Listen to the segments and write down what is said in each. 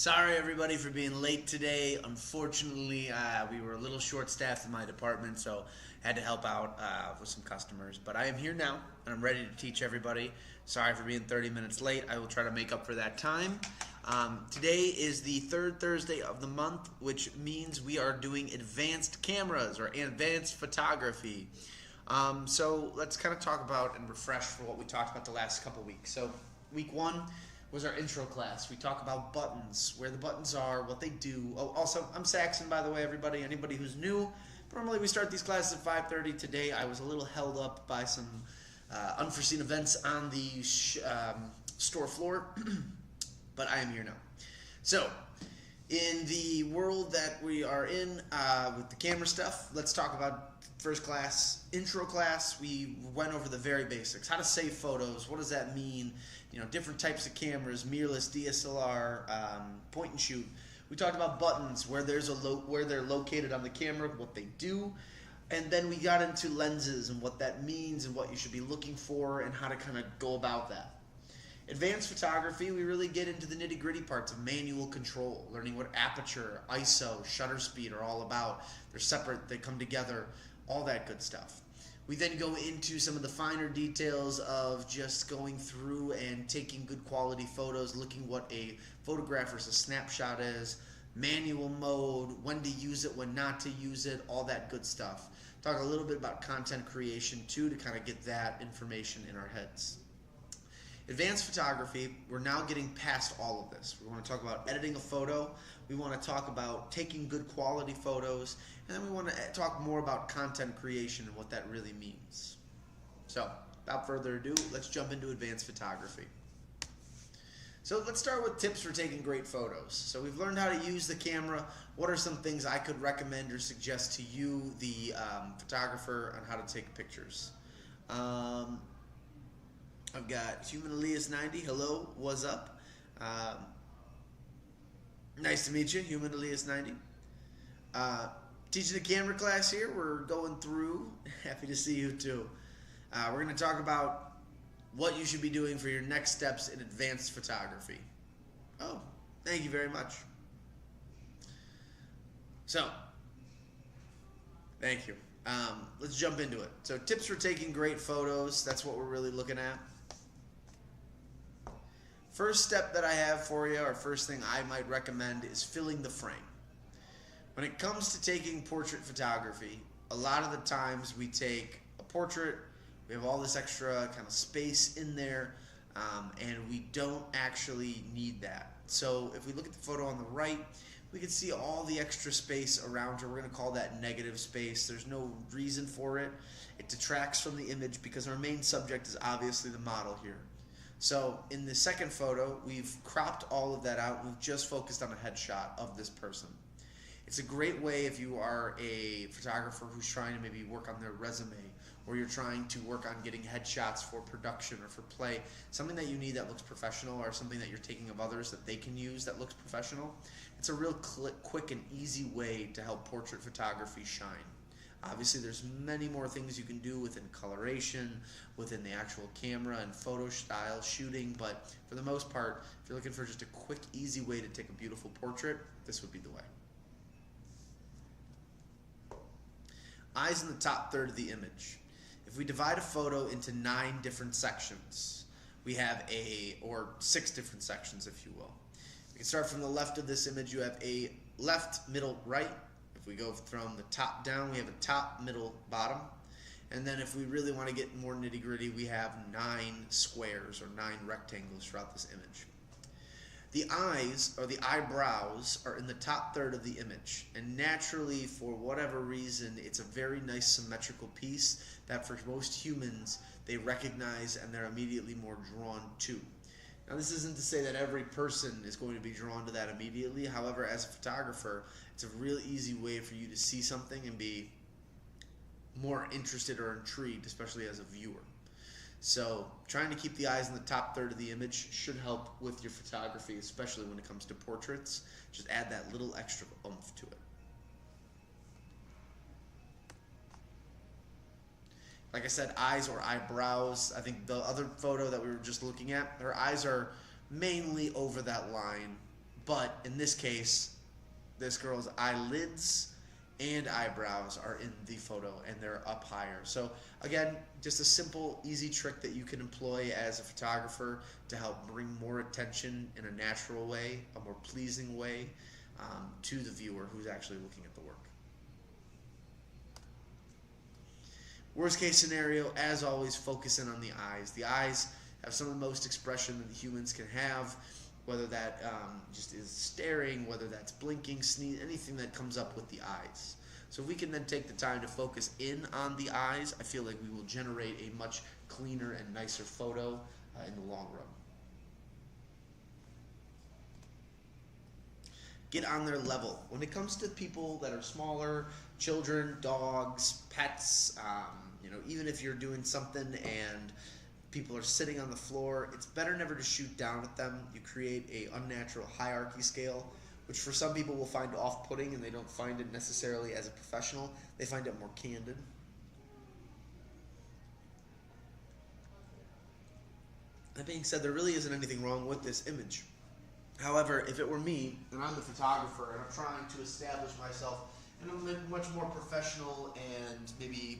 Sorry everybody for being late today. Unfortunately, we were a little short-staffed in my department, so had to help out with some customers. But I am here now, and I'm ready to teach everybody. Sorry for being 30 minutes late. I will try to make up for that time. Today is the third Thursday of the month, which means we are doing advanced cameras or advanced photography. So let's kind of talk about and refresh for what we talked about the last couple weeks. So week one was our intro class. We talk about buttons, where the buttons are, what they do. Oh, also, I'm Saxon, by the way, everybody. Anybody who's new, normally we start these classes at 5:30. Today I was a little held up by some unforeseen events on the store floor, but I am here now. So, in the world that we are in with the camera stuff, let's talk about first class, intro class. We went over the very basics. How to save photos, what does that mean? You know, different types of cameras, mirrorless, DSLR, point and shoot. We talked about buttons, where where they're located on the camera, what they do. And then we got into lenses and what that means and what you should be looking for and how to kind of go about that. Advanced photography, we really get into the nitty-gritty parts of manual control, learning what aperture, ISO, shutter speed are all about. They're separate, they come together, all that good stuff. We then go into some of the finer details of just going through and taking good quality photos, looking what a photograph versus a snapshot is, manual mode, when to use it, when not to use it, all that good stuff. Talk a little bit about content creation too, to kind of get that information in our heads. Advanced photography, we're now getting past all of this. We want to talk about editing a photo, we want to talk about taking good quality photos, and then we want to talk more about content creation and what that really means. So, without further ado, let's jump into advanced photography. So let's start with tips for taking great photos. So we've learned how to use the camera. What are some things I could recommend or suggest to you, the photographer, on how to take pictures? I've got Human Elias 90. Hello, what's up? Nice to meet you, Human Elias 90. Teaching a camera class here. We're going through. Happy to see you too. We're going to talk about what you should be doing for your next steps in advanced photography. Oh, thank you very much. So, thank you. Let's jump into it. So, tips for taking great photos. That's what we're really looking at. First step that I have for you, or first thing I might recommend, is filling the frame. When it comes to taking portrait photography, a lot of the times we take a portrait, we have all this extra kind of space in there, and we don't actually need that. So if we look at the photo on the right, we can see all the extra space around her. We're going to call that negative space. There's no reason for it. It detracts from the image because our main subject is obviously the model here. So in the second photo, we've cropped all of that out. We've just focused on a headshot of this person. It's a great way if you are a photographer who's trying to maybe work on their resume, or you're trying to work on getting headshots for production or for play, something that you need that looks professional, or something that you're taking of others that they can use that looks professional. It's a real quick and easy way to help portrait photography shine. Obviously, there's many more things you can do within coloration, within the actual camera and photo style shooting, but for the most part, if you're looking for just a quick, easy way to take a beautiful portrait, this would be the way. Eyes in the top third of the image. If we divide a photo into 9 different sections, we have or 6 different sections, if you will. We can start from the left of this image. You have a left, middle, right. If we go from the top down, we have a top, middle, bottom. And then if we really want to get more nitty-gritty, we have 9 squares or 9 rectangles throughout this image. The eyes, or the eyebrows, are in the top third of the image. And naturally, for whatever reason, it's a very nice symmetrical piece that for most humans, they recognize and they're immediately more drawn to. Now, this isn't to say that every person is going to be drawn to that immediately. However, as a photographer, it's a real easy way for you to see something and be more interested or intrigued, especially as a viewer. So, trying to keep the eyes in the top third of the image should help with your photography, especially when it comes to portraits. Just add that little extra oomph to it. Like I said, eyes or eyebrows. I think the other photo that we were just looking at, her eyes are mainly over that line, but in this case, this girl's eyelids and eyebrows are in the photo and they're up higher. So again, just a simple, easy trick that you can employ as a photographer to help bring more attention in a natural way, a more pleasing way, to the viewer who's actually looking at the work. Worst case scenario, as always, focus in on the eyes. The eyes have some of the most expression that humans can have, whether that just is staring, whether that's blinking, sneeze, anything that comes up with the eyes. So if we can then take the time to focus in on the eyes, I feel like we will generate a much cleaner and nicer photo in the long run. Get on their level. When it comes to people that are smaller, children, dogs, pets, even if you're doing something and people are sitting on the floor, it's better never to shoot down at them. You create a unnatural hierarchy scale, which for some people will find off-putting and they don't find it necessarily as a professional. They find it more candid. That being said, there really isn't anything wrong with this image. However, if it were me, and I'm the photographer, and I'm trying to establish myself in a much more professional and maybe,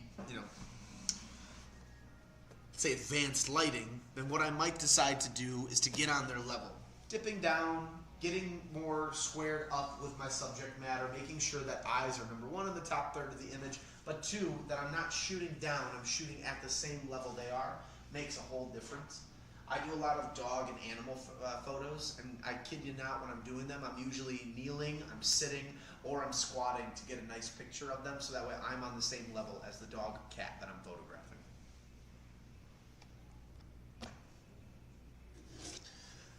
say advanced lighting, then what I might decide to do is to get on their level. Dipping down, getting more squared up with my subject matter, making sure that eyes are number one in the top third of the image, but two, that I'm not shooting down, I'm shooting at the same level they are, makes a whole difference. I do a lot of dog and animal photos, and I kid you not, when I'm doing them, I'm usually kneeling, I'm sitting, or I'm squatting to get a nice picture of them, so that way I'm on the same level as the dog or cat that I'm photographing.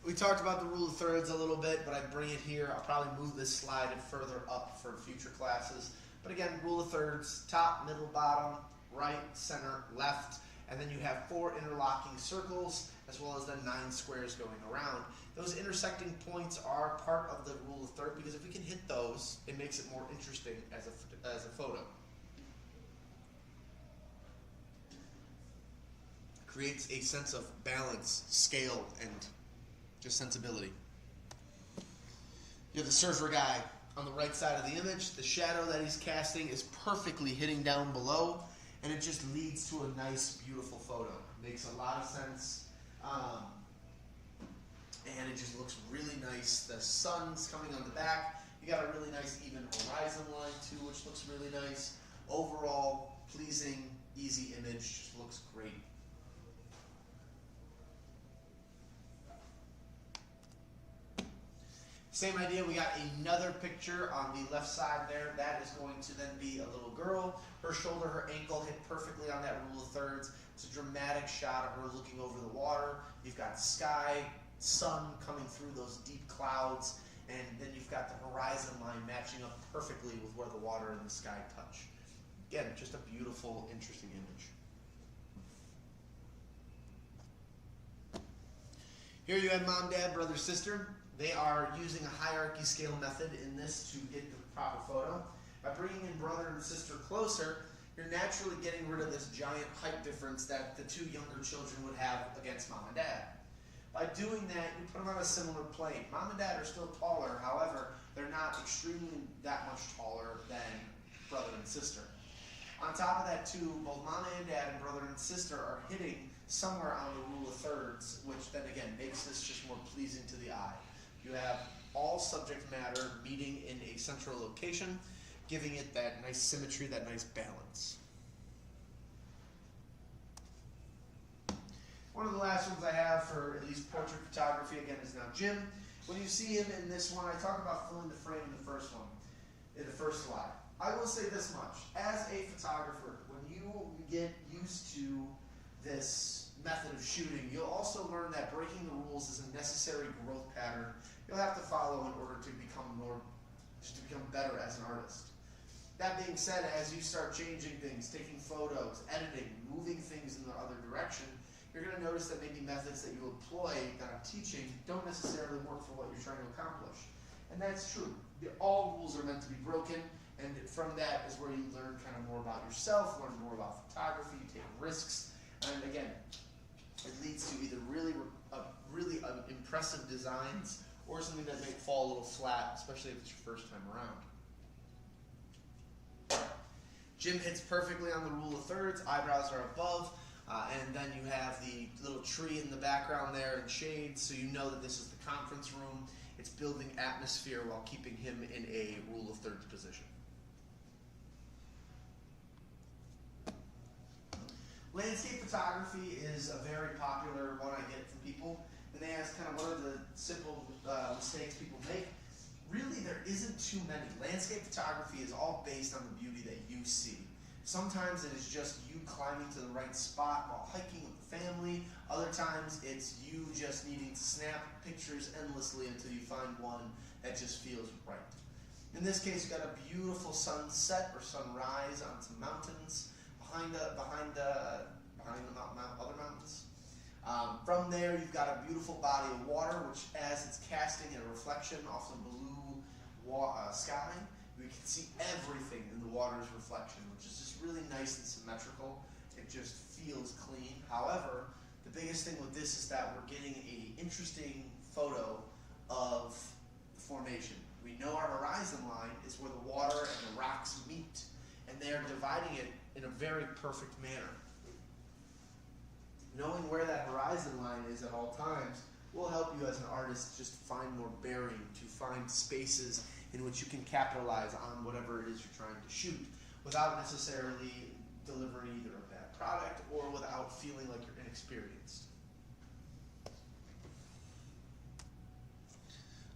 We talked about the rule of thirds a little bit, but I bring it here. I'll probably move this slide further up for future classes. But again, rule of thirds, top, middle, bottom, right, center, left, and then you have 4 interlocking circles, as well as then 9 squares going around. Those intersecting points are part of the rule of third, because if we can hit those, it makes it more interesting as a photo. Creates a sense of balance, scale, and just sensibility. You have the surfer guy on the right side of the image. The shadow that he's casting is perfectly hitting down below, and it just leads to a nice, beautiful photo. Makes a lot of sense, and it just looks really nice. The sun's coming on the back. You got a really nice even horizon line too, which looks really nice. Overall, pleasing, easy image, just looks great. Same idea, we got another picture on the left side there. That is going to then be a little girl. Her shoulder, her ankle hit perfectly on that rule of thirds. It's a dramatic shot of her looking over the water. You've got sky, sun coming through those deep clouds, and then you've got the horizon line matching up perfectly with where the water and the sky touch. Again, just a beautiful, interesting image. Here you have mom, dad, brother, sister. They are using a hierarchy scale method in this to get the proper photo. By bringing in brother and sister closer, you're naturally getting rid of this giant height difference that the 2 younger children would have against mom and dad. By doing that, you put them on a similar plane. Mom and dad are still taller, however, they're not extremely that much taller than brother and sister. On top of that too, both mom and dad and brother and sister are hitting somewhere on the rule of thirds, which then again makes this just more pleasing to the eye. You have all subject matter meeting in a central location, giving it that nice symmetry, that nice balance. One of the last ones I have for at least portrait photography, again, is now Jim. When you see him in this one, I talk about filling the frame in the first one, in the first slide. I will say this much. As a photographer, when you get used to this method of shooting, you'll also learn that breaking the rules is a necessary growth pattern you'll have to follow in order to become better as an artist. That being said, as you start changing things, taking photos, editing, moving things in the other direction, you're going to notice that maybe methods that you employ that I'm teaching don't necessarily work for what you're trying to accomplish. And that's true. All rules are meant to be broken, and from that is where you learn kind of more about yourself, learn more about photography, you take risks, and again, it leads to either really impressive designs or something that may fall a little flat, especially if it's your first time around. Jim hits perfectly on the rule of thirds, eyebrows are above, and then you have the little tree in the background there and shade, so you know that this is the conference room. It's building atmosphere while keeping him in a rule of thirds position. Landscape photography is a very popular one I get from people, and they ask kind of what are the simple mistakes people make. Really, there isn't too many. Landscape photography is all based on the beauty that you see. Sometimes it is just you climbing to the right spot while hiking with the family. Other times it's you just needing to snap pictures endlessly until you find one that just feels right. In this case, you've got a beautiful sunset or sunrise on some mountains behind the other mountains. From there, you've got a beautiful body of water, which as it's casting a reflection off the blue sky, we can see everything in the water's reflection, which is just really nice and symmetrical. It just feels clean. However, the biggest thing with this is that we're getting an interesting photo of the formation. We know our horizon line is where the water and the rocks meet, and they're dividing it in a very perfect manner. Knowing where that horizon line is at all times will help you as an artist just find more bearing, to find spaces in which you can capitalize on whatever it is you're trying to shoot without necessarily delivering either a bad product or without feeling like you're inexperienced.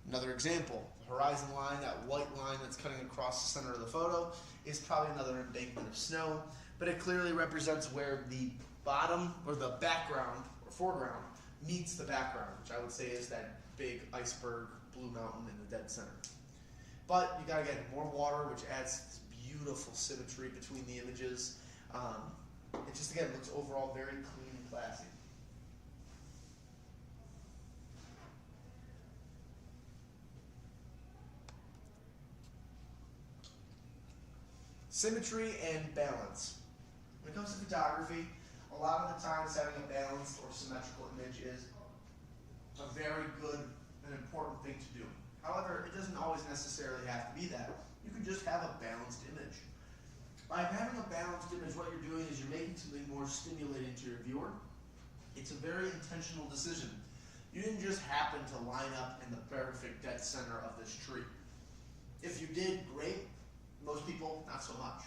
Another example, the horizon line, that white line that's cutting across the center of the photo, is probably another embankment of snow, but it clearly represents where the bottom or the background or foreground meets the background, which I would say is that big iceberg blue mountain in the dead center. But you gotta get more water, which adds this beautiful symmetry between the images. It just again looks overall very clean and classy. Symmetry and balance. When it comes to photography, a lot of the times having a balanced or symmetrical image is a very good and important thing to do. However, it doesn't always necessarily have to be that. You can just have a balanced image. By having a balanced image, what you're doing is you're making something more stimulating to your viewer. It's a very intentional decision. You didn't just happen to line up in the perfect dead center of this tree. If you did, great. Most people, not so much.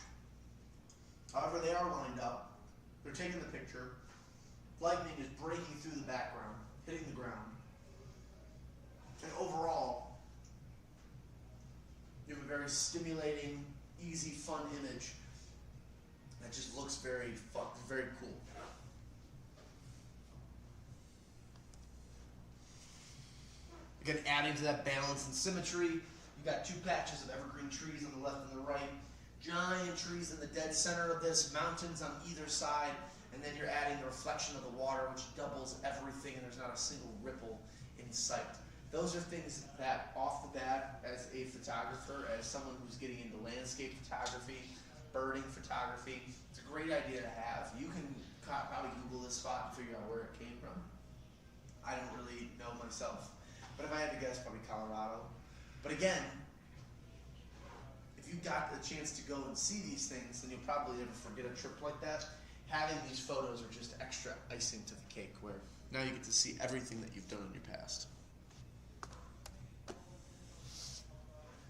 However, they are lined up. They're taking the picture. Lightning is breaking through the background, hitting the ground. And overall, you have a very stimulating, easy, fun image that just looks very fun, very cool. Again, adding to that balance and symmetry, you got two patches of evergreen trees on the left and the right, giant trees in the dead center of this, mountains on either side, and then you're adding the reflection of the water, which doubles everything, and there's not a single ripple in sight. Those are things that, off the bat, as a photographer, as someone who's getting into landscape photography, birding photography, it's a great idea to have. You can probably Google this spot and figure out where it came from. I don't really know myself, but if I had to guess, probably Colorado. But again, if you got the chance to go and see these things, then you'll probably never forget a trip like that. Having these photos are just extra icing to the cake, where now you get to see everything that you've done in your past.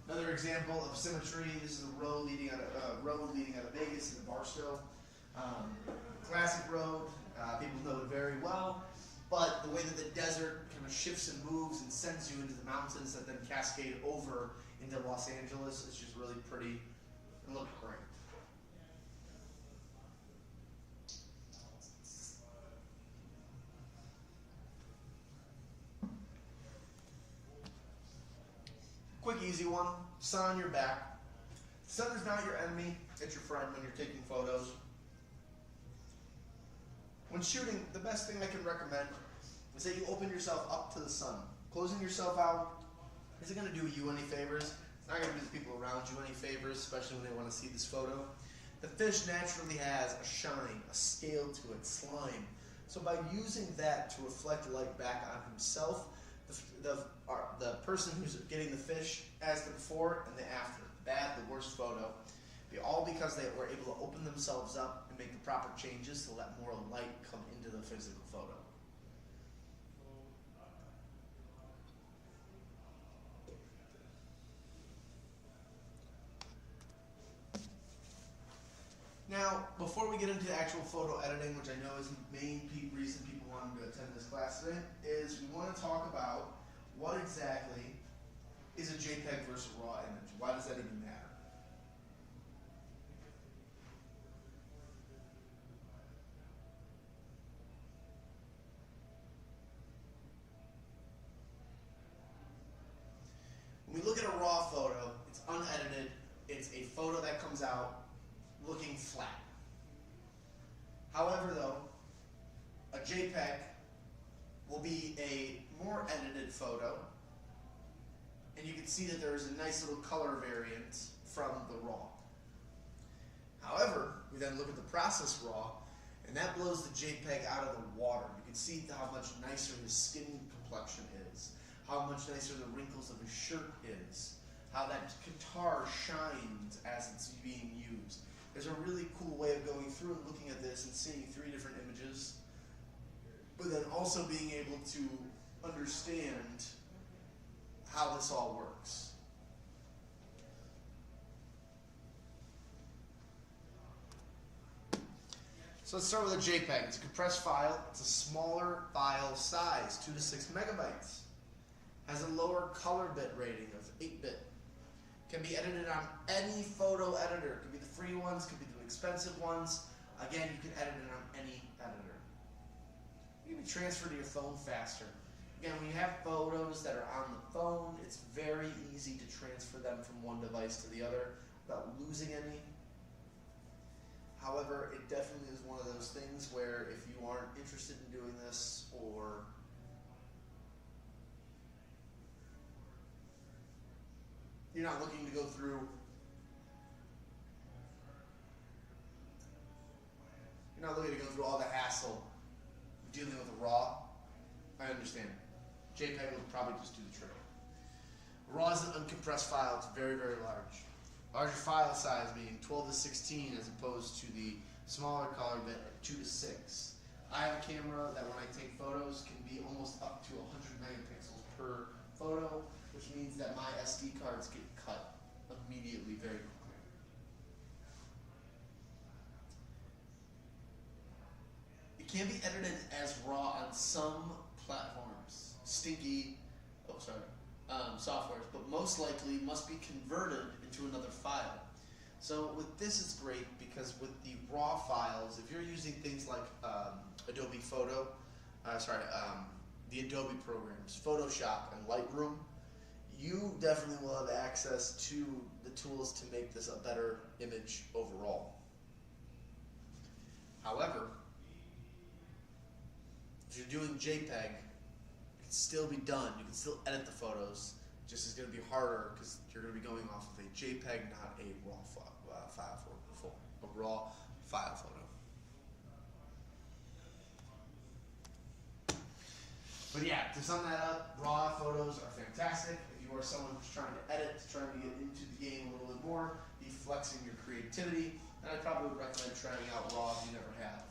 Another example of symmetry, this is a road leading out of Vegas into Barstow. Classic road, people know it very well, but the way that the desert kind of shifts and moves and sends you into the mountains that then cascade over into Los Angeles, it's just really pretty and looks great. Quick, easy one. Sun on your back. The sun is not your enemy, it's your friend when you're taking photos. When shooting, the best thing I can recommend is that you open yourself up to the sun. Closing yourself out isn't going to do you any favors. It's not going to do the people around you any favors, especially when they want to see this photo. The fish naturally has a shine, a scale to it, slime. So by using that to reflect light back on himself, the person who's getting the fish as the before and the after, the bad, the worst photo, all because they were able to open themselves up and make the proper changes to let more light come into the physical photo. Now, before we get into actual photo editing, which I know is the main reason people wanted to attend this class today, is we want to talk about what exactly is a JPEG versus a RAW image. Why does that even matter? When we look at a RAW photo, it's unedited. It's a photo that comes out looking flat. However, though, a JPEG will be a more edited photo, and you can see that there is a nice little color variance from the RAW. However, we then look at the processed RAW, and that blows the JPEG out of the water. You can see how much nicer his skin complexion is, how much nicer the wrinkles of his shirt is, how that guitar shines as it's being used. There's a really cool way of going through and looking at this and seeing 3 different images, but then also being able to understand how this all works. So let's start with a JPEG. It's a compressed file. It's a smaller file size, 2 to 6 megabytes. Has a lower color bit rating of 8-bit. Can be edited on any photo editor. It could be the free ones, could be the expensive ones. Again, you can edit it on any editor. You can be transferred to your phone faster. Again, when you have photos that are on the phone, it's very easy to transfer them from one device to the other without losing any. However, it definitely is one of those things where if you aren't interested in doing this, or you're not looking to go through all the hassle of dealing with a RAW, I understand. JPEG will probably just do the trick. RAW is an uncompressed file. It's very, very large. Larger file size being 12 to 16 as opposed to the smaller color bit at 2 to 6. I have a camera that when I take photos can be almost up to 100 megapixels per photo, which means that my SD cards get cut immediately very quickly. It can be edited as RAW on some platforms, softwares, but most likely must be converted into another file. So with this it's great because with the RAW files, if you're using things like Adobe the Adobe programs, Photoshop and Lightroom, you definitely will have access to the tools to make this a better image overall. However, if you're doing JPEG, it can still be done. You can still edit the photos. It just is going to be harder because you're going to be going off of a JPEG, not a RAW file photo. But yeah, to sum that up, RAW photos are fantastic. If you are someone who's trying to edit, trying to get into the game a little bit more, be flexing your creativity, then I probably would recommend trying out RAW if you never have.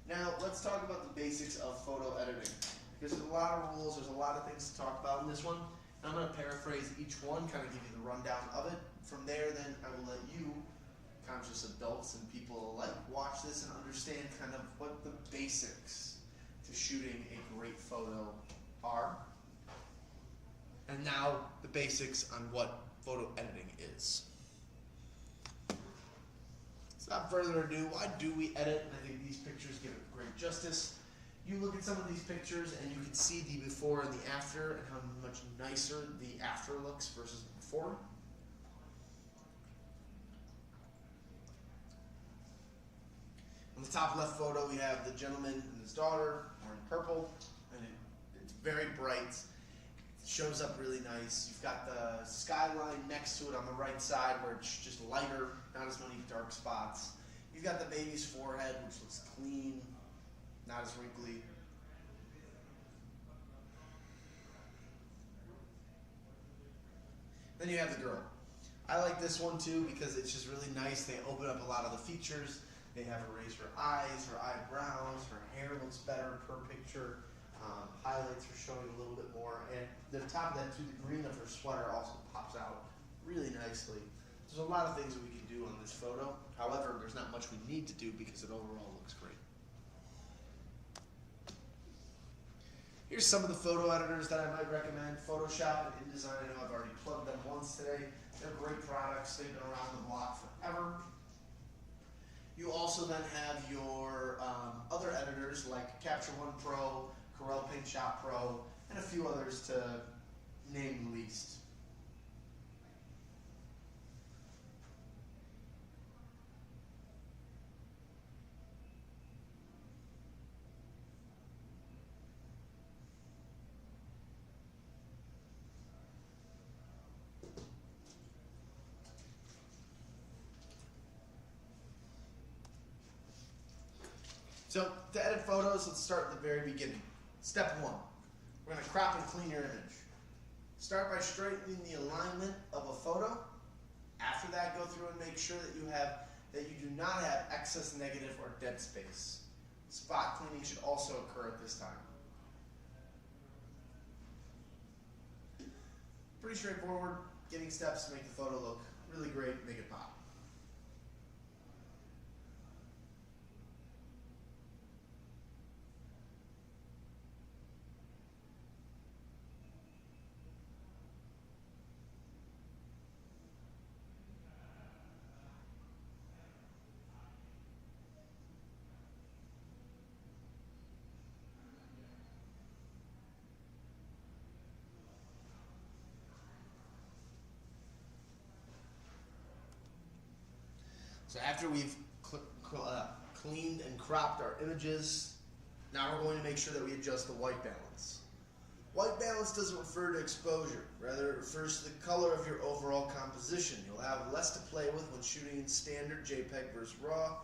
Now, let's talk about the basics of photo editing. Because there's a lot of rules, there's a lot of things to talk about in this one. And I'm going to paraphrase each one, kind of give you the rundown of it. From there, then, I will let you, conscious adults and people alike, watch this and understand kind of what the basics to shooting a great photo are. And now, the basics on what photo editing is. Without further ado, why do we edit? I think these pictures give it great justice. You look at some of these pictures and you can see the before and the after and how much nicer the after looks versus the before. On the top left photo, we have the gentleman and his daughter wearing purple, and it's very bright. It shows up really nice. You've got the skyline next to it on the right side where it's just lighter, not as many dark spots. You've got the baby's forehead, which looks clean, not as wrinkly. Then you have the girl. I like this one too because it's just really nice. They open up a lot of the features. They have her raise her eyes, her eyebrows, her hair looks better per picture. Highlights are showing a little bit more, and the top of that too, the green of her sweater also pops out really nicely. There's a lot of things that we can do on this photo. However, there's not much we need to do because it overall looks great. Here's some of the photo editors that I might recommend. Photoshop and InDesign, I know I've already plugged them once today. They're great products. They've been around the block forever. You also then have your other editors like Capture One Pro, Corel Paint Shop Pro, and a few others to name the least. So to edit photos, let's start at the very beginning. Step one, we're going to crop and clean your image. Start by straightening the alignment of a photo. After that, go through and make sure that you do not have excess negative or dead space. Spot cleaning should also occur at this time. Pretty straightforward, getting steps to make the photo look really great, make it pop. So after we've cleaned and cropped our images, now we're going to make sure that we adjust the white balance. White balance doesn't refer to exposure, rather it refers to the color of your overall composition. You'll have less to play with when shooting in standard JPEG versus RAW.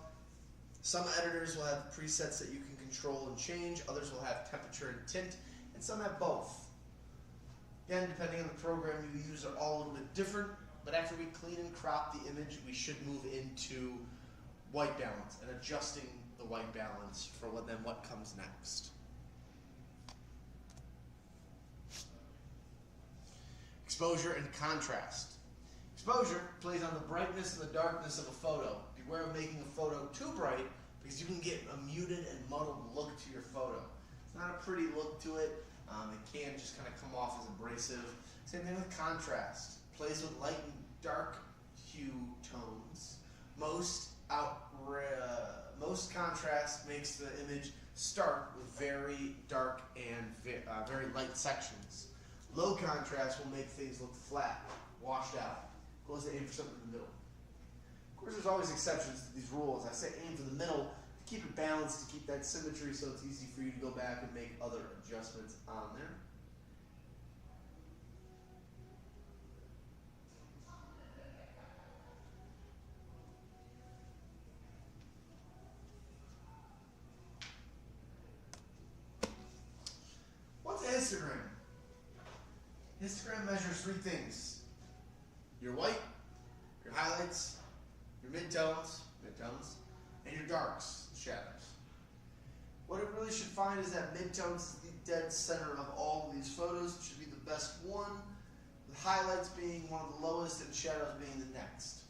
Some editors will have presets that you can control and change, others will have temperature and tint, and some have both. Again, depending on the program you use, are all a little bit different. But after we clean and crop the image, we should move into white balance and adjusting the white balance for what comes next. Exposure and contrast. Exposure plays on the brightness and the darkness of a photo. Beware of making a photo too bright because you can get a muted and muddled look to your photo. It's not a pretty look to it. It can just kind of come off as abrasive. Same thing with contrast. Plays with light and dark hue tones. Most contrast makes the image start with very dark and very light sections. Low contrast will make things look flat, washed out. Goes to aim for something in the middle. Of course, there's always exceptions to these rules. I say aim for the middle to keep it balanced, to keep that symmetry so it's easy for you to go back and make other adjustments on there. What's a histogram? Histogram measures three things: your white, your highlights, your midtones, and your darks, shadows. What it really should find is that midtones is the dead center of all of these photos. It should be the best one, with highlights being one of the lowest and shadows being the next.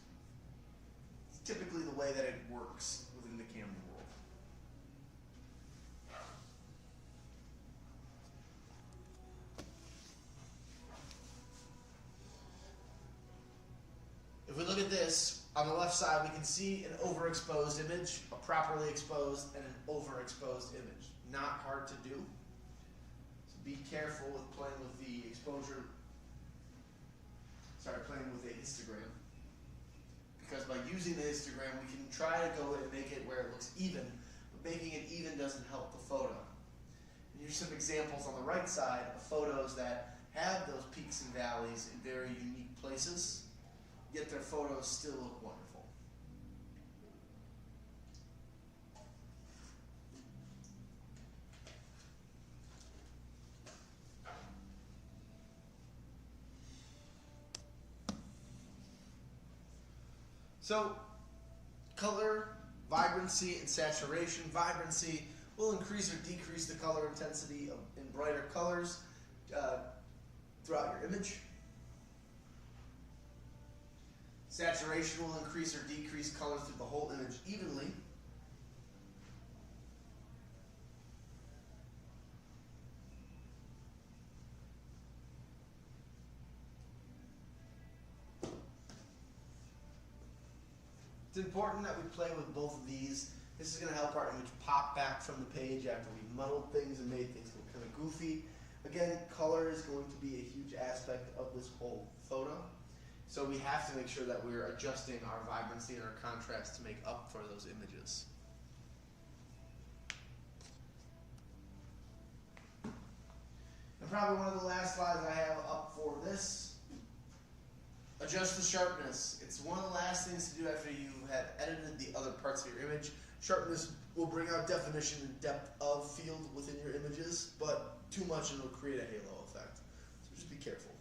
It's typically the way that it works within the camera world. If we look at this, on the left side we can see an overexposed image, a properly exposed, and an overexposed image. Not hard to do. So be careful with playing with the exposure, playing with a histogram. Because by using the histogram we can try to go and make it where it looks even, but making it even doesn't help the photo. And here's some examples on the right side of photos that have those peaks and valleys in very unique places, yet their photos still look wonderful. So color, vibrancy, and saturation. Vibrancy will increase or decrease the color intensity in brighter colors throughout your image. Saturation will increase or decrease color through the whole image evenly. It's important that we play with both of these. This is going to help our image pop back from the page after we muddled things and made things look kind of goofy. Again, color is going to be a huge aspect of this whole photo. So we have to make sure that we're adjusting our vibrancy and our contrast to make up for those images. And probably one of the last slides I have up for this. Adjust the sharpness. It's one of the last things to do after you have edited the other parts of your image. Sharpness will bring out definition and depth of field within your images, but too much and it'll create a halo effect. So just be careful.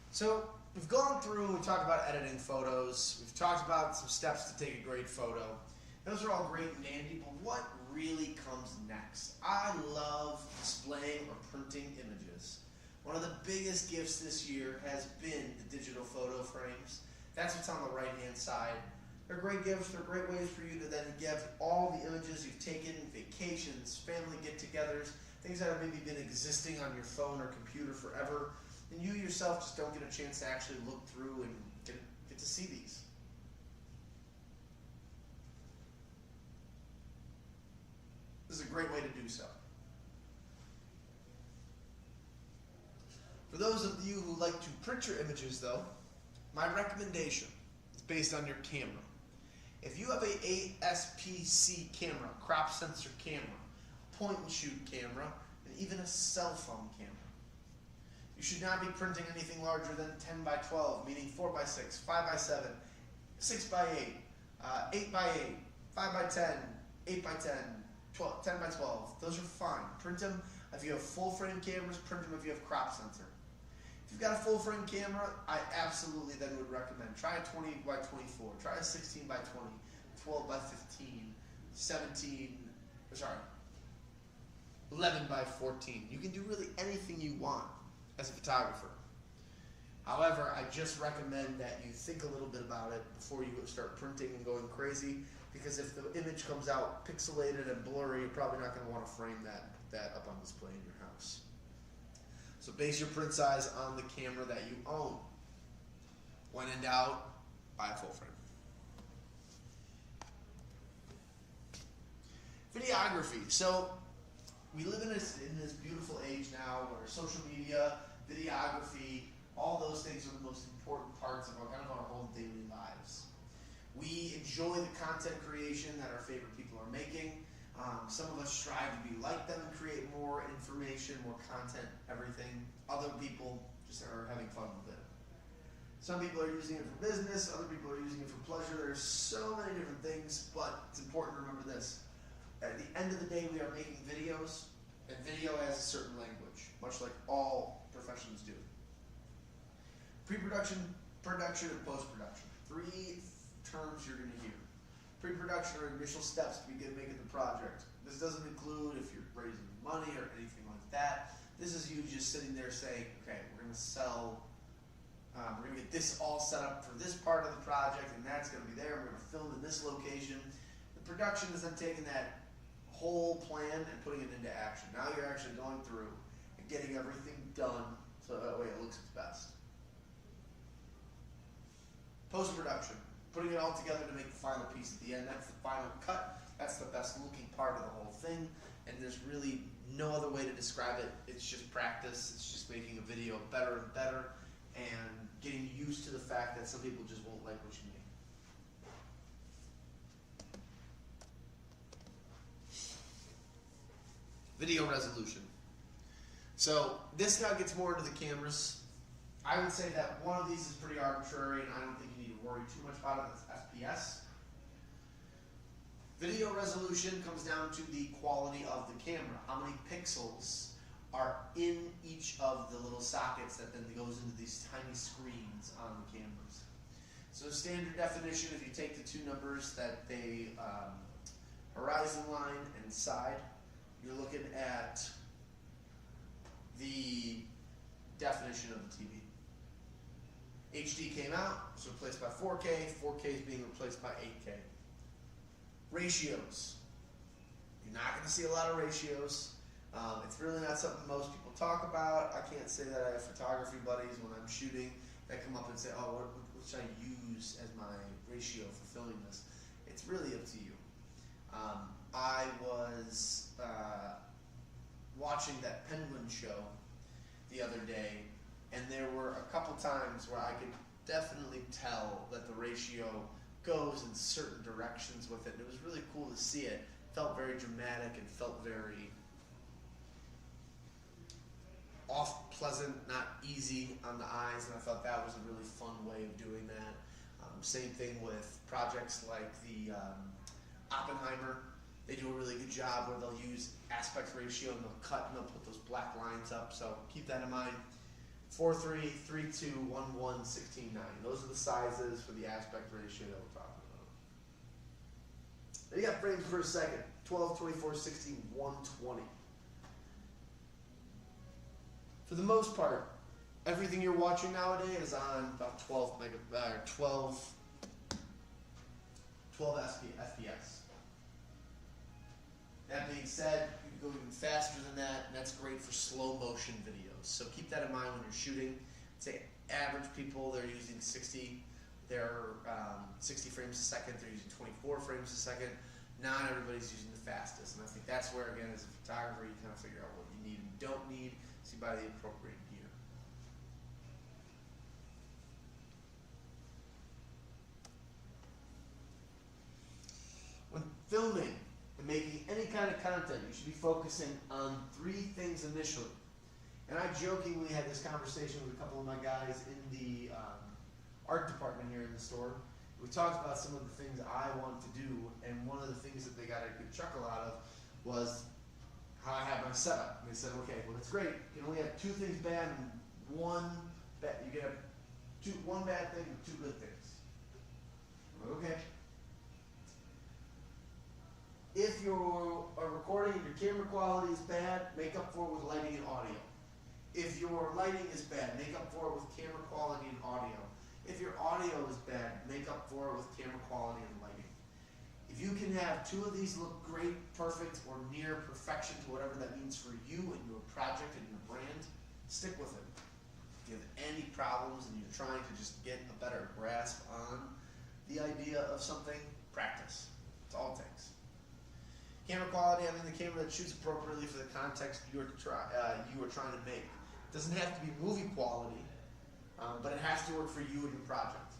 So we've gone through, we talked about editing photos, we've talked about some steps to take a great photo. Those are all great and dandy, but what really comes next? I love displaying or printing images. One of the biggest gifts this year has been the digital photo frames. That's what's on the right hand side. They're great gifts, they're great ways for you to then give all the images you've taken, vacations, family get-togethers, things that have maybe been existing on your phone or computer forever, and you yourself just don't get a chance to actually look through and get to see these. This is a great way to do so. For those of you who like to print your images though, my recommendation is based on your camera. If you have a ASPC camera, crop sensor camera, point and shoot camera, and even a cell phone camera, you should not be printing anything larger than 10 by 12, meaning 4 by 6, 5 by 7, 6 by 8, 8 by 8, 5 by 10, 8 by 10, 12, 10 by 12. Those are fine. Print them if you have full frame cameras, print them if you have crop sensor. If you've got a full frame camera, I absolutely then would recommend try a 20 by 24, try a 16 by 20, 12 by 15, 11 by 14. You can do really anything you want as a photographer. However, I just recommend that you think a little bit about it before you start printing and going crazy, because if the image comes out pixelated and blurry, you're probably not going to want to frame that, put that up on display in your house. So base your print size on the camera that you own. When in doubt, buy a full frame. Videography. So we live in this beautiful age now where social media, videography, all those things are the most important parts of our whole daily lives. We enjoy the content creation that our favorite people are making. Some of us strive to be like them and create more information, more content, everything. Other people just are having fun with it. Some people are using it for business, other people are using it for pleasure. There's so many different things, but it's important to remember this. At the end of the day, we are making videos, and video has a certain language, much like all professions do. Pre-production, production, and post-production. Three terms you're going to hear. Pre-production are initial steps to begin making the project. This doesn't include if you're raising money or anything like that. This is you just sitting there saying, okay, we're going to sell, we're going to get this all set up for this part of the project, and that's going to be there. We're going to film in this location. The production is then taking that whole plan and putting it into action. Now you're actually going through and getting everything done so that way it looks its best. Post-production, putting it all together to make the final piece at the end. That's the final cut. That's the best looking part of the whole thing. And there's really no other way to describe it. It's just practice. It's just making a video better and better and getting used to the fact that some people just won't like what you make. Video resolution. So this now gets more into the cameras. I would say that one of these is pretty arbitrary, and I don't think you need to worry too much about it. That's FPS. Video resolution comes down to the quality of the camera. How many pixels are in each of the little sockets that then goes into these tiny screens on the cameras. So standard definition, if you take the two numbers that they horizon line and side, you're looking at the definition of the TV. HD came out, was replaced by 4K. 4K is being replaced by 8K. Ratios. You're not going to see a lot of ratios. It's really not something most people talk about. I can't say that I have photography buddies when I'm shooting that come up and say, oh, what should I use as my ratio for filming this? It's really up to you. I was watching that Penguin show the other day, and there were a couple times where I could definitely tell that the ratio goes in certain directions with it. And it was really cool to see it. It felt very dramatic and felt very pleasant, not easy on the eyes, and I thought that was a really fun way of doing that. Same thing with projects like the Oppenheimer. They do a really good job where they'll use aspect ratio and they'll cut and they'll put those black lines up. So keep that in mind. 4:3, 3:2, 1:1, 16:9. Those are the sizes for the aspect ratio that we're talking about. Then you got frames per second. 12, 24, 16, 120. For the most part, everything you're watching nowadays is on about 12 FPS. That being said, you can go even faster than that, and that's great for slow motion videos. So keep that in mind when you're shooting. Say average people, they're using 60 frames a second, they're using 24 frames a second. Not everybody's using the fastest, and I think that's where, again, as a photographer, you kind of figure out what you need and don't need, so you buy the appropriate gear. When filming and making any kind of content, you should be focusing on three things initially. And I jokingly had this conversation with a couple of my guys in the art department here in the store. We talked about some of the things I want to do, and one of the things that they got a good chuckle out of was how I have my setup. And they said, okay, well, that's great. You can only have two things bad and one bad. You can have one bad thing and two good things. I'm like, okay. If you're recording and your camera quality is bad, make up for it with lighting and audio. If your lighting is bad, make up for it with camera quality and audio. If your audio is bad, make up for it with camera quality and lighting. If you can have two of these look great, perfect, or near perfection to whatever that means for you and your project and your brand, stick with it. If you have any problems and you're trying to just get a better grasp on the idea of something, practice. That's all it takes. Camera quality, I mean the camera that shoots appropriately for the context you are trying to make. It doesn't have to be movie quality, but it has to work for you and your project.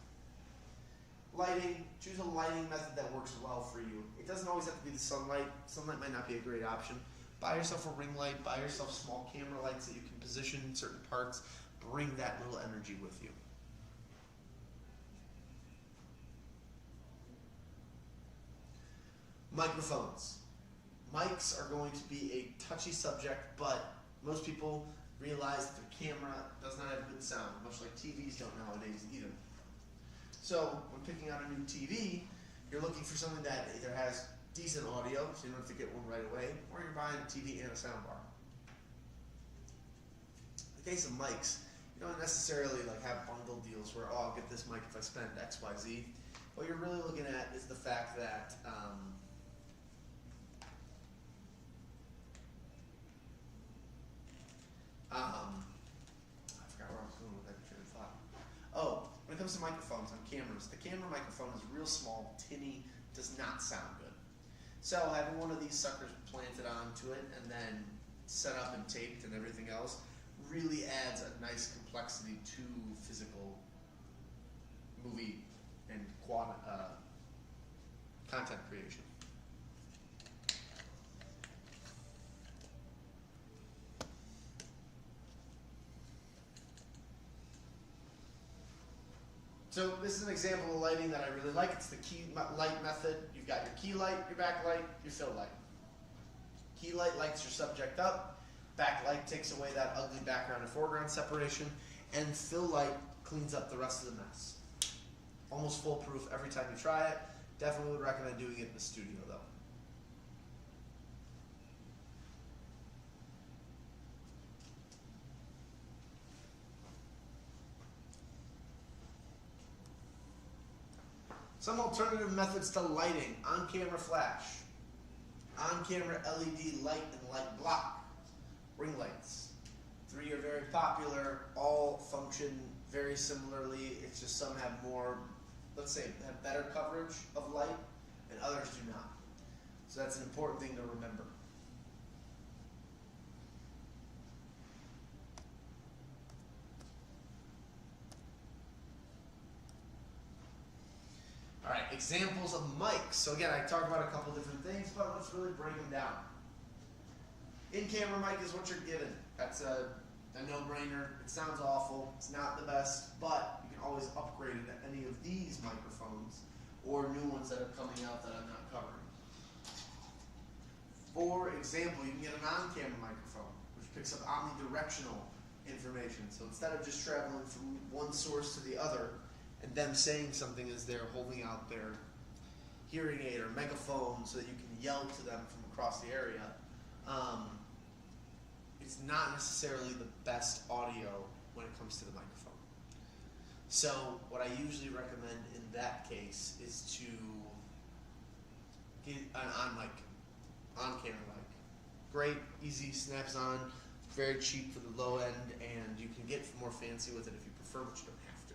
Lighting, choose a lighting method that works well for you. It doesn't always have to be the sunlight. Sunlight might not be a great option. Buy yourself a ring light, buy yourself small camera lights that you can position in certain parts. Bring that little energy with you. Microphones. Mics are going to be a touchy subject, but most people realize that their camera does not have good sound, much like TVs don't nowadays either. So when picking out a new TV, you're looking for something that either has decent audio, so you don't have to get one right away, or you're buying a TV and a soundbar. In the case of mics, you don't necessarily have bundle deals where, oh, I'll get this mic if I spend X, Y, Z. What you're really looking at is the fact that I forgot where I was going with that train of thought. Oh, when it comes comes to microphones on cameras, the camera microphone is real small, tinny, does not sound good. So having one of these suckers planted onto it and then set up and taped and everything else really adds a nice complexity to physical movie and content creation. So this is an example of lighting that I really like. It's the key light method. You've got your key light, your backlight, your fill light. Key light lights your subject up. Backlight takes away that ugly background and foreground separation. And fill light cleans up the rest of the mess. Almost foolproof every time you try it. Definitely would recommend doing it in the studio though. Some alternative methods to lighting: on-camera flash, on-camera LED light and light block, ring lights. 3 are very popular, all function very similarly. It's just some have more, let's say, have better coverage of light and others do not. So that's an important thing to remember. All right, examples of mics. So again, I talked about a couple different things, but let's really break them down. In-camera mic is what you're given. That's a no-brainer. It sounds awful. It's not the best, but you can always upgrade it to any of these microphones or new ones that are coming out that I'm not covering. For example, you can get an on-camera microphone, which picks up omnidirectional information. So instead of just traveling from one source to the other, and them saying something as they're holding out their hearing aid or megaphone so that you can yell to them from across the area, it's not necessarily the best audio when it comes to the microphone. So what I usually recommend in that case is to get an on-camera mic. Great, easy, snaps on, very cheap for the low end, and you can get more fancy with it if you prefer, but you don't have to.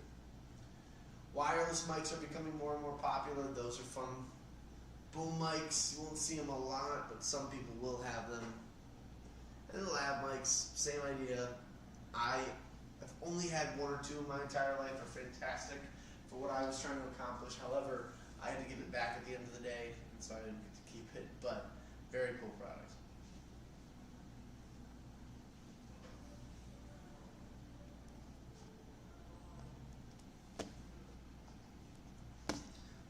Wireless mics are becoming more and more popular. Those are fun. Boom mics, you won't see them a lot, but some people will have them. And lab mics, same idea. I have only had 1 or 2 in my entire life. They're fantastic for what I was trying to accomplish. However, I had to give it back at the end of the day, and so I didn't get to keep it, but very cool product.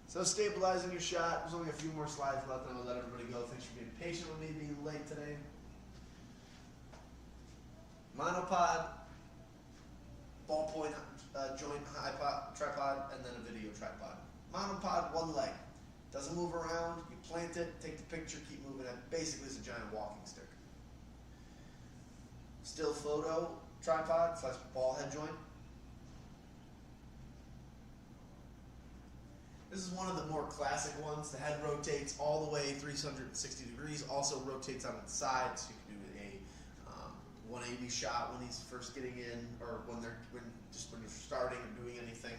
So stabilizing your shot. There's only a few more slides left, and I'll let everybody go. Thanks for being patient with me being late today. Monopod, ballpoint joint tripod, and then a video tripod. Monopod, one leg. Doesn't move around. You plant it, take the picture, keep moving it. Basically, it's a giant walking stick. Still photo tripod / ball head joint. This is one of the more classic ones. The head rotates all the way 360 degrees. Also rotates on its side, so you can do a 180 shot when he's first getting in, or when you're starting or doing anything.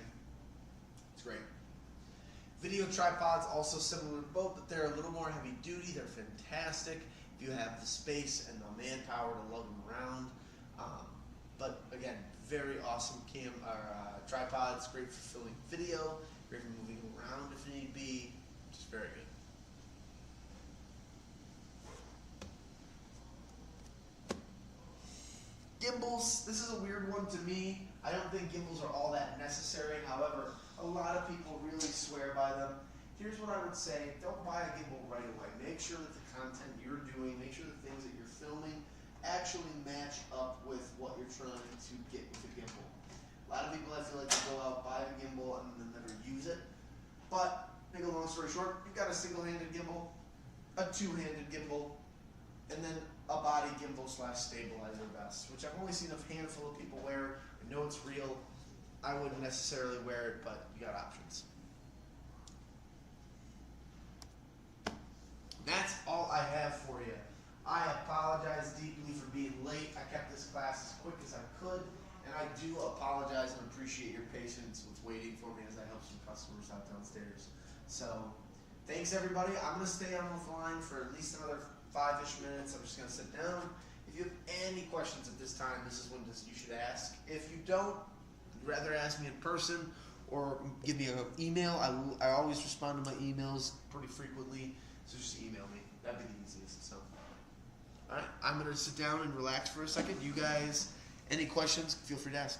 It's great. Video tripods, also similar to both, but they're a little more heavy duty. They're fantastic if you have the space and the manpower to lug them around. But again, very awesome tripods. Great for filming video. Great for moving around if need be. Just very good. Gimbals, this is a weird one to me. I don't think gimbals are all that necessary. However, a lot of people really swear by them. Here's what I would say: don't buy a gimbal right away. Make sure that the content you're doing, make sure the things that you're filming actually match up with what you're trying to get with a gimbal. A lot of people, I feel like, they go out, buy a gimbal, and then never use it. But, make a long story short, you've got a single-handed gimbal, a two-handed gimbal, and then a body gimbal / stabilizer vest, which I've only seen a handful of people wear. I know it's real. I wouldn't necessarily wear it, but you got options. That's all I have for you. I apologize deeply for being late. I kept this class as quick as I could, and I do apologize and appreciate your patience with waiting for downstairs. So thanks everybody. I'm going to stay on the line for at least another 5-ish minutes. I'm just going to sit down. If you have any questions at this time, this is when you should ask. If you don't, you'd rather ask me in person or give me an email. I always respond to my emails pretty frequently, so just email me. That'd be the easiest. So, all right, I'm going to sit down and relax for a second. You guys, any questions, feel free to ask.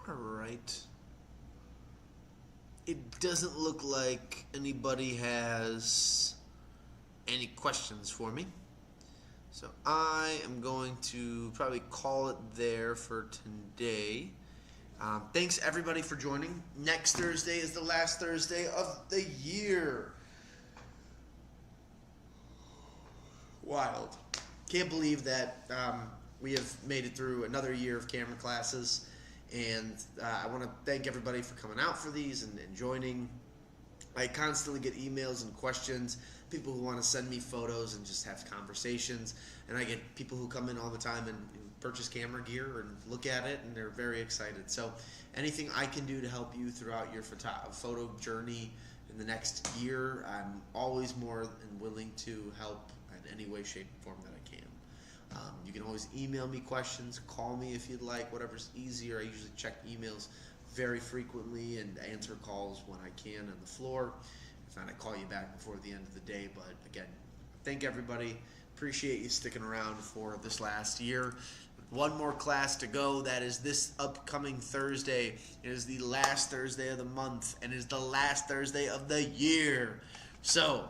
All right. It doesn't look like anybody has any questions for me. So I am going to probably call it there for today. Thanks everybody for joining. Next Thursday is the last Thursday of the year. Wild. Can't believe that we have made it through another year of camera classes. And I want to thank everybody for coming out for these and joining. I constantly get emails and questions, people who want to send me photos and just have conversations. And I get people who come in all the time and purchase camera gear and look at it, and they're very excited. So anything I can do to help you throughout your photo journey in the next year, I'm always more than willing to help in any way, shape, or form that I can. You can always email me questions, call me if you'd like, whatever's easier. I usually check emails very frequently and answer calls when I can on the floor. If not, I call you back before the end of the day. But again, thank everybody. Appreciate you sticking around for this last year. One more class to go. That is this upcoming Thursday. It is the last Thursday of the month and is the last Thursday of the year. So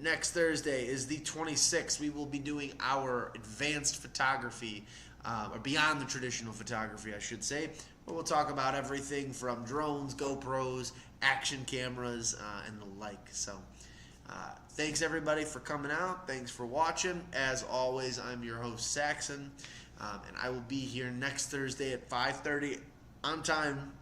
next Thursday is the 26th. We will be doing our advanced photography or beyond the traditional photography, I should say, where we'll talk about everything from drones, GoPros, action cameras, and the like. So thanks everybody for coming out. Thanks for watching. As always, I'm your host, Saxon, and I will be here next Thursday at 5:30 on time.